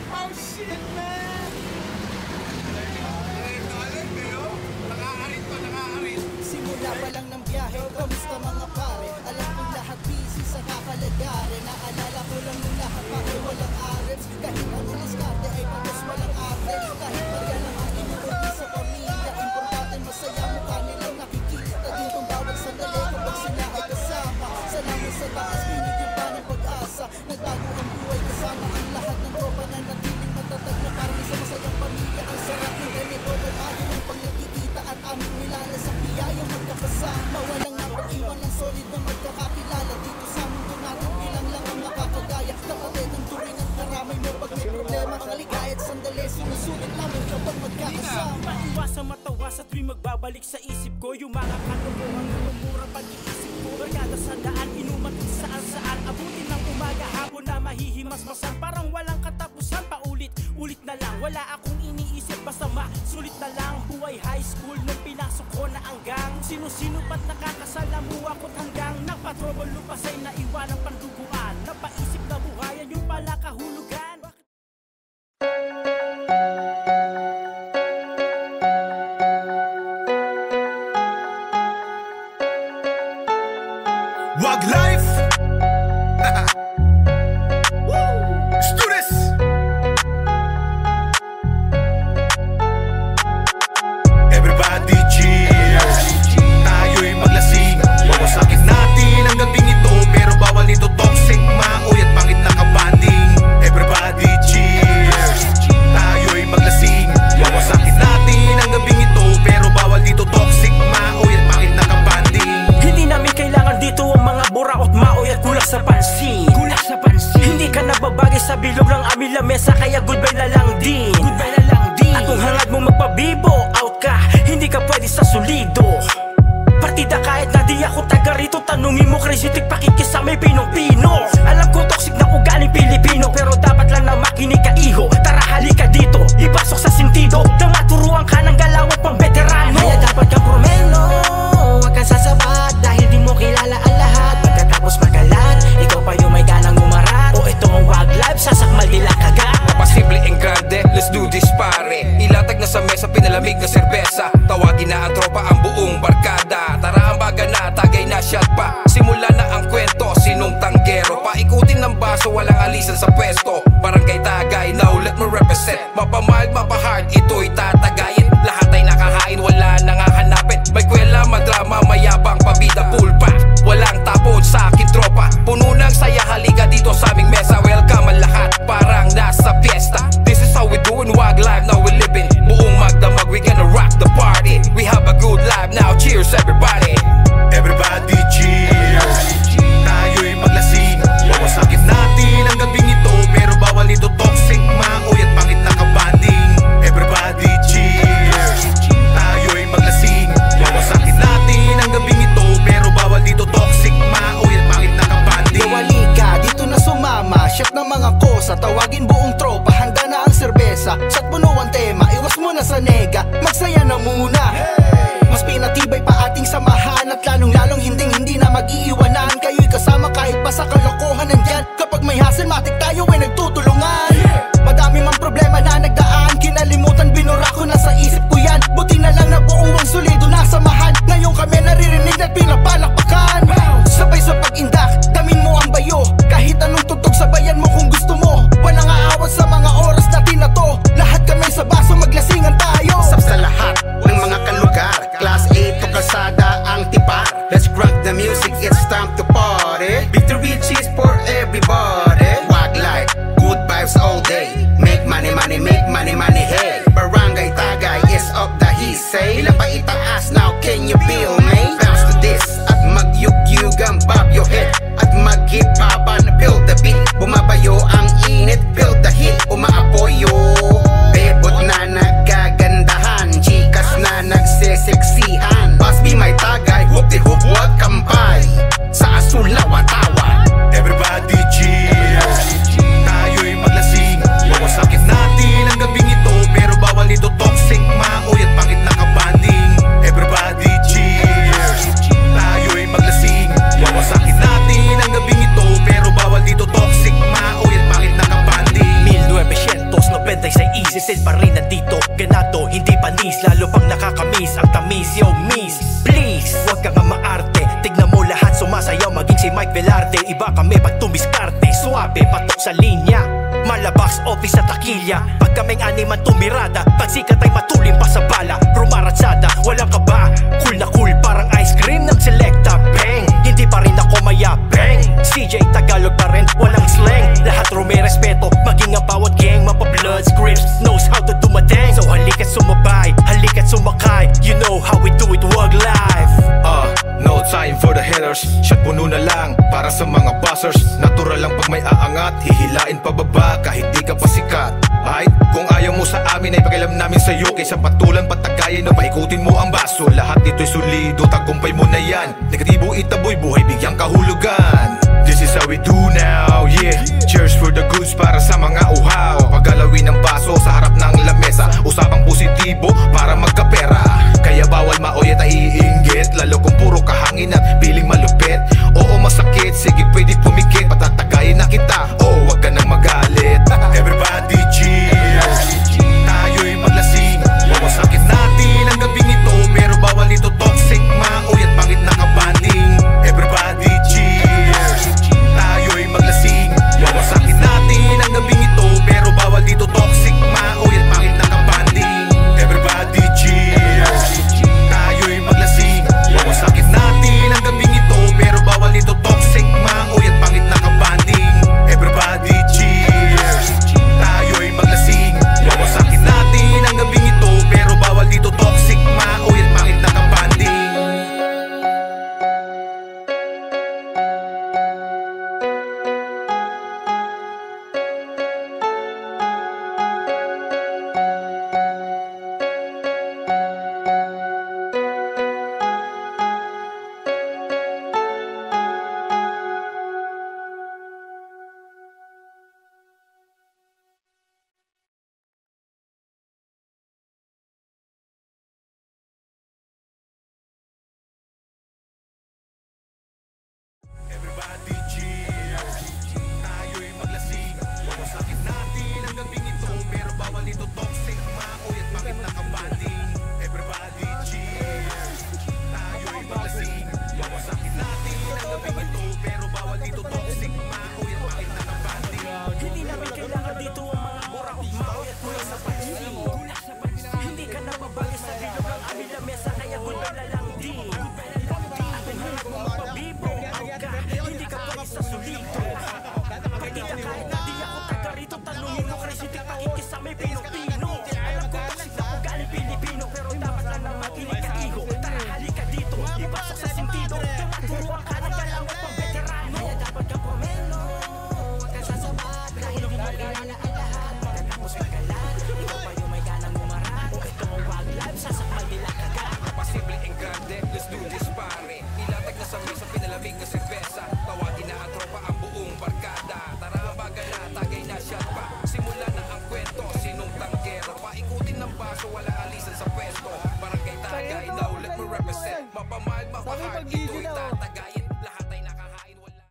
Oh shit, man! Simula pa lang ng biyahe, kamusta mga pare? Alam kong lahat busy sa kakalagarin. Naalala ko lang yung lahat bakit walang arets. Kahit ang diskarte ay pagkas walang arte. Kahit barya lang ang inuuli sa pamilya, importante masaya mukha nilang nakikita din kung bawat sandali kapag sila ay kasama. Salamat sa taas, binigyan pa ng pag-asa. Nagbago ang buhay kasama ang lahat ng tropa na natiling matatag na parang sa masayang pamilya. Ang sarap ng ganito, nagbago ng pag nakikita at aming nilalas sa biyayang magkakasama. Walang napag-iwan ng solid na magkakakilala. Dito sa mundo natin bilang lang ang makakagaya. Kapatid ang turing at karamay mo pag may problema. Kaligaya at sandali, sinusulit namin kapag magkakasama. Iwasan matawas at tuwing magbabalik sa isip ko yung mga kalokohang lumura pag-iisip ko. Barkada sa daan, inuman kung saan-saan. Abutin ng umaga, hapon na mahihimas-masan. Parang walang katapusan, paulit-ulit na lang. Wala akong iniisip, basta sulit na lang. Buhay high school nung pinasok ko na hanggang sino-sino ba't nakakasalamuha ko't hanggang nagpatrobol lupasay na iwanang panduguan. Napaisip na buhayan yung pala kahulugan. Wag life. Let's do this. Everybody cheers. Tayo'y maglasing. Mawasakit natin ang gabing ito, pero bawal nito toxic, maoy at pangit na kabanding. Everybody cheers. Tayo'y maglasing. Mawasakit natin ang gabing ito, pero bawal dito toxic, maoy at pangit na kabanding. Hindi namin kailangan dito ang mga buraot, maoy at kulang sa pansin. Hindi ka nababagay sa bilog ng aming lamesa, kaya goodbye na lang din. At kung hangad mo magpabibo, out ka, hindi ka pwede sa solido. Partida kahit na di ako taga rito, tanungin mo crazy tik pakikisa may pinong-pino. Alam ko toxic na ugaling Pilipino, pero dapat lang na makinig ka iho. Tara halika dito, ipasok sa sentido na maturuan ka ng galawat pang veterano. Kaya dapat kang promeno, huwag kang sasabat dahil di mo kilala ang lahat. Pagkatapos magalat, ikaw pa yung may ganang umarat. O ito ang wag life, sasakmal nila kagat. Pasimple and grande, let's do this pare. Ilatag na sa mesa, pinalamig na serbesa. Tawagin na ang tropa, ang buong barkada. Tara ang baga na, tagay na shot pa. Simula na ang kwento, sinong tanggero. Paikutin ng baso, walang alisan sa pwesto. Barangay Tagay, now let me represent. Mapamild, mapahard, ito'y tatagayin. Lahat ay nakahain, wala nang hahanapin. May kwela, madrama, mayabang, pabida, pulpa. Walang tapon sa akin tropa. Puno ng saya, halika dito sa aming mesa. Welcome ang lahat, parang nasa fiesta. This is how we doing wag life, now we living. Buong magdamag, we gonna rock the party. We have a good life now, cheers everybody. Everybody cheers. box office sa takilya. Pag kaming animan tumirada, pagsikat ay matulim pa sa bala. Rumaratsada, walang kaba, cool na cool parang ice cream ng Selecta. Bang, hindi pa rin ako mayabang. CJ Tagalog pa rin, walang slang. Lahat may respeto, maging ang bawat gang. Mapa-blood scripts, knows how to do my thing. So halika't sumabay, halika't sumakay. You know how we do it, wag life. No time for the haters. Shot puno na lang para sa mga buzzers. Natural lang pag may aangat, hihilain pababa kahit di ka pa sikat. Ay, kung ayaw mo sa amin ay pakialam namin sa'yo. Kaysa patulan patagayin na paikutin mo ang baso. Lahat dito'y solido, tagumpay mo na yan. Negatibo itaboy, buhay bigyang kahulugan. This is how we do now, yeah. Cheers for the goods para sa mga uhaw. Paggalawin ng baso sa harap ng lamesa. Usapang positibo para magkapera. Kaya bawal maoy at iinggit, lalo kung puro kahangin at piling malupit. Oo masakit, sige pwede pumikit. Patatagayin na kita, oh wag ka nang magalit. Everybody cheers, tayo'y maglasing. Wawasakin natin ang gabing ito, pero bawal ito toxic, maoy at pangit na kabanding. Everybody cheers, tayo'y maglasing. Wawasakin natin ang gabing ito, pero bawal dito toxic, maoy at pangit na kabanding. Everybody cheers, tayo'y maglasing. Wawasakin natin ang gabing ito, pero bawal dito toxic, maoy at pangit na kabanding. Everybody cheers, tayo'y maglasing. Wawasakin natin ang gabing ito, pero bawal dito toxic, maoy at pangit na kabanding. Everybody cheers, tayo'y maglasing. Wawasakin natin ang gabing ito, pero bawal ito toxic, maoy at pangit na kabanding. Everybody cheers, tayo'y maglasing. Wawasakin natin ang gabing ito, pero bawal dito toxic, maoy at pangit na kabanding. Hindi namin kailangan dito ang mga burakot, maoy at kulang sa pansin. Hindi ka na babagay sa bilog ng aming lamesa, kaya goodbye na lang din. Ating hanap mo magpabibo, hindi ka pwede sa solito. Pwede ka kahit na di ako taga rito, tanungin mo Crazy pakikisa may Pilipino. Alam ko toxic na ugali Pilipino, pero dapat lang na makinig ka iho. Tara halika dito, ipasok sa sentido. Turuan ka ng galang at pang-veterano. Kaya dapat kang pomelo, huwag kang sasabat. Dahil hindi mo kilala ang lahat, pagkatapos magalan. Ikaw pa yung may ganang umarap. Ito ang wag life, sasakmal nila kagat. Pasimple and grande, let's do this pare. Ilatag na sa mesa, pinalamig na serbesa. Tawagin na ang tropa ang buong barkada. Tara baga na, tagay na shot pa. Simula na ang kwento, sinong tanggero. Paikutin ng baso, walang alisan sa pwesto. Barangay tagay, now let me represent. Mapamahal, mapahal, ito'y tatagay.